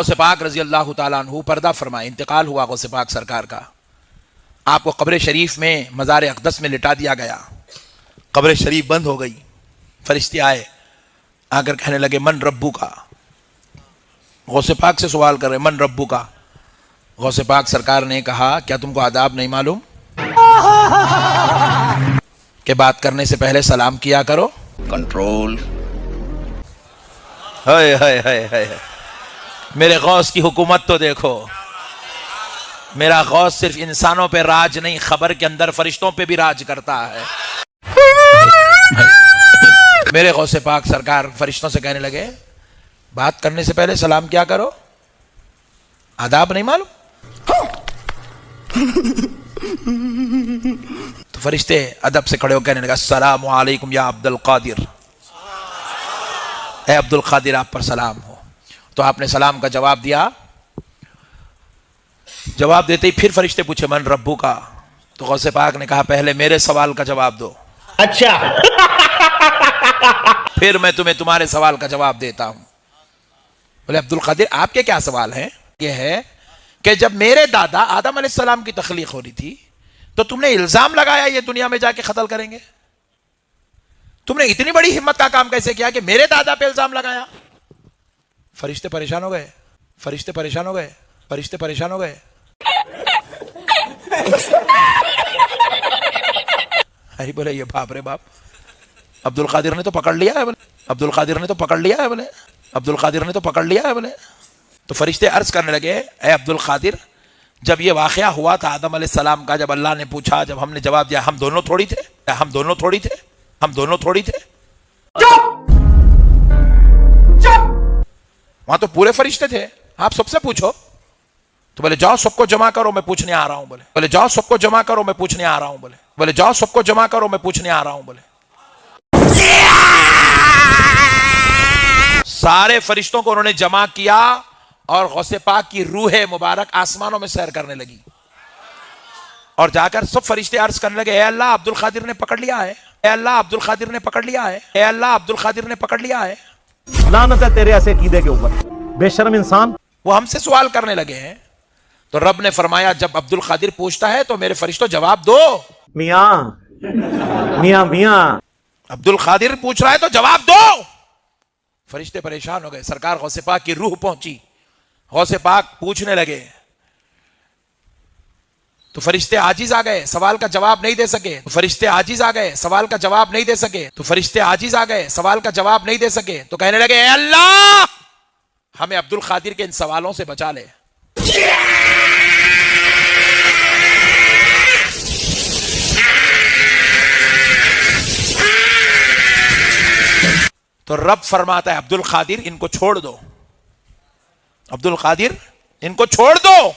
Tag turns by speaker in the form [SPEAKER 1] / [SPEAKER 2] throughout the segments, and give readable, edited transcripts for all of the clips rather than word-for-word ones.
[SPEAKER 1] غوث پاک رضی اللہ تعالیٰ عنہ پردہ فرمائے، انتقال ہوا غوث پاک سرکار کا. آپ کو قبر شریف میں مزار اقدس میں لٹا دیا گیا. قبر شریف بند ہو گئی. فرشتے آئے، آ کر کہنے لگے من ربو کا. غوث پاک سے سوال کر رہے من ربو کا. غوث پاک سرکار نے کہا کیا تم کو آداب نہیں معلوم کہ بات کرنے سے پہلے سلام کیا کرو.
[SPEAKER 2] کنٹرول.
[SPEAKER 1] ہائے ہائے ہائے ہائے، میرے غوث کی حکومت تو دیکھو. میرا غوث صرف انسانوں پہ راج نہیں، خبر کے اندر فرشتوں پہ بھی راج کرتا ہے. میرے غوث پاک سرکار فرشتوں سے کہنے لگے بات کرنے سے پہلے سلام کیا کرو، آداب نہیں معلوم. تو فرشتے ادب سے کھڑے ہو کہنے لگا السلام علیکم یا عبد القادر، اے عبد القادر آپ پر سلام ہو. تو آپ نے سلام کا جواب دیا. جواب دیتے ہی پھر فرشتے پوچھے من ربو کا. تو غوث پاک نے کہا پہلے میرے سوال کا جواب دو،
[SPEAKER 2] اچھا
[SPEAKER 1] پھر میں تمہیں تمہارے سوال کا جواب دیتا ہوں. بولے عبد القادر آپ کے کیا سوال ہیں؟ یہ ہے کہ جب میرے دادا آدم علیہ السلام کی تخلیق ہو رہی تھی تو تم نے الزام لگایا یہ دنیا میں جا کے قتل کریں گے. تم نے اتنی بڑی ہمت کا کام کیسے کیا کہ میرے دادا پہ الزام لگایا؟ فرشتے پریشان ہو گئے. فرشتے پریشان ہو گئے. فرشتے پریشان ہو گئے. ارے بولے یہ باپ رے باپ، عبد القادر نے تو پکڑ لیا ہے. بولے عبد القادر نے تو پکڑ لیا ہے. بولے عبد القادر نے تو پکڑ لیا ہے. بولے تو فرشتے عرض کرنے لگے اے عبد القادر جب یہ واقعہ ہوا تھا آدم علیہ السلام کا، جب اللہ نے پوچھا، جب ہم نے جواب دیا ہم دونوں تھوڑی تھے، ہم دونوں تھوڑی تھے، ہم دونوں تھوڑی تھے. وہاں تو پورے فرشتے تھے، آپ سب سے پوچھو. تو بولے جاؤ سب کو جمع کرو میں پوچھنے آ رہا ہوں. بولے جاؤ سب کو جمع کرو میں پوچھنے آ رہا ہوں. بولے جاؤ سب کو جمع کرو میں پوچھنے آ رہا ہوں. بولے سارے فرشتوں کو انہوں نے جمع کیا اور غوث پاک کی روح مبارک آسمانوں میں سیر کرنے لگی. اور جا کر سب فرشتے عرض کرنے لگے اے اللہ عبد القادر نے پکڑ لیا ہے، اے اللہ عبد القادر نے پکڑ لیا ہے، اے اللہ عبد القادر نے پکڑ لیا ہے.
[SPEAKER 3] لعنت ہے تیرے ایسے عقیدے کے اوپر، بے شرم انسان.
[SPEAKER 1] وہ ہم سے سوال کرنے لگے ہیں. تو رب نے فرمایا جب عبد القادر پوچھتا ہے تو میرے فرشتوں جواب دو.
[SPEAKER 3] میاں میاں میاں
[SPEAKER 1] عبد القادر پوچھ رہا ہے تو جواب دو. فرشتے پریشان ہو گئے. سرکار غوث پاک کی روح پہنچی. غوث پاک پوچھنے لگے تو فرشتے عاجز آ گئے، سوال کا جواب نہیں دے سکے. فرشتے عاجز آ گئے، سوال کا جواب نہیں دے سکے. تو فرشتے عاجز آ گئے، سوال کا جواب نہیں دے سکے. تو کہنے لگے اے اللہ ہمیں عبد القادر کے ان سوالوں سے بچا لے. تو رب فرماتا ہے عبد القادر ان کو چھوڑ دو، عبد القادر ان کو چھوڑ دو.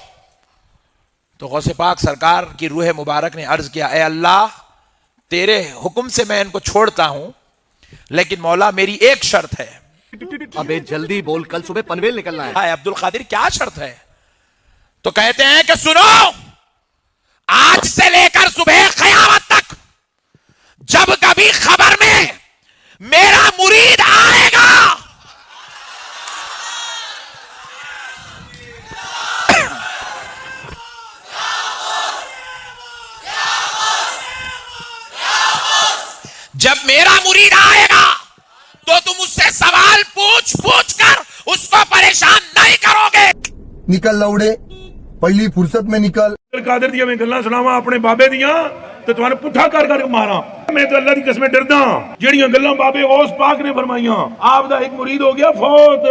[SPEAKER 1] تو غوث پاک سرکار کی روح مبارک نے عرض کیا اے اللہ تیرے حکم سے میں ان کو چھوڑتا ہوں، لیکن مولا میری ایک شرط ہے.
[SPEAKER 2] ابے جلدی بول، کل صبح پنویل نکلنا ہے.
[SPEAKER 1] عبد القادر کیا شرط ہے؟ تو کہتے ہیں کہ سنو آج سے لے کر صبح قیامت تک جب کبھی خبر میں میرا مرید آئے گا جب میرا مرید آئے گا تو تم اس سے سوال پوچھ پوچھ کر اس کو پریشان نہیں کرو گے.
[SPEAKER 4] نکل لوڑے پہلی فرصت میں نکل.
[SPEAKER 5] قادر دیا میں گلاں سناواں اپنے بابے دیاں تے تھانوں پٹھا کر کر ماراں. میں تو اللہ دی قسم ڈردا جیڑیاں گلاں بابے غوث پاک نے فرمائیاں. آپ دا ایک مرید ہو گیا فوت.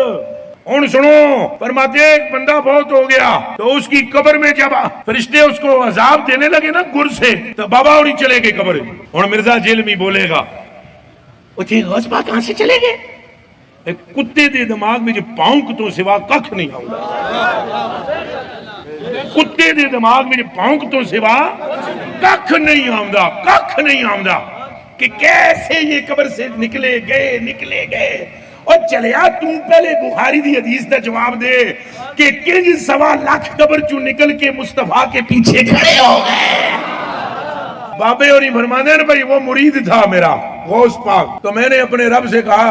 [SPEAKER 5] ہن سنو فرماتے ایک بندہ فوت ہو گیا تو اس کی قبر میں جب فرشتے اس کو عذاب دینے لگے نا گر سے تو بابا اڑی چلے گئے قبر. ہن مرزا جیلمی بولے گا اٹھے غوث پاک کہاں سے چلے گئے؟ ایک کتے دے دماغ میں جو پاؤنک تو سوا ککھ نہیں آؤں. کتے دے دماغ میں پاؤنک تو سوا ککھ نہیں آمدہ، ککھ نہیں آمدہ کہ کیسے یہ قبر سے نکلے گئے. اور چلیا تم پہلے بخاری دی حدیث دا جواب دے کہ کنج 1.25 لاکھ قبر چوں نکل کے مصطفیٰ کے پیچھے کھڑے ہو گئے. بابے اور فرمانے ہیں بھائی وہ مرید تھا میرا غوث پاک. تو میں نے اپنے رب سے کہا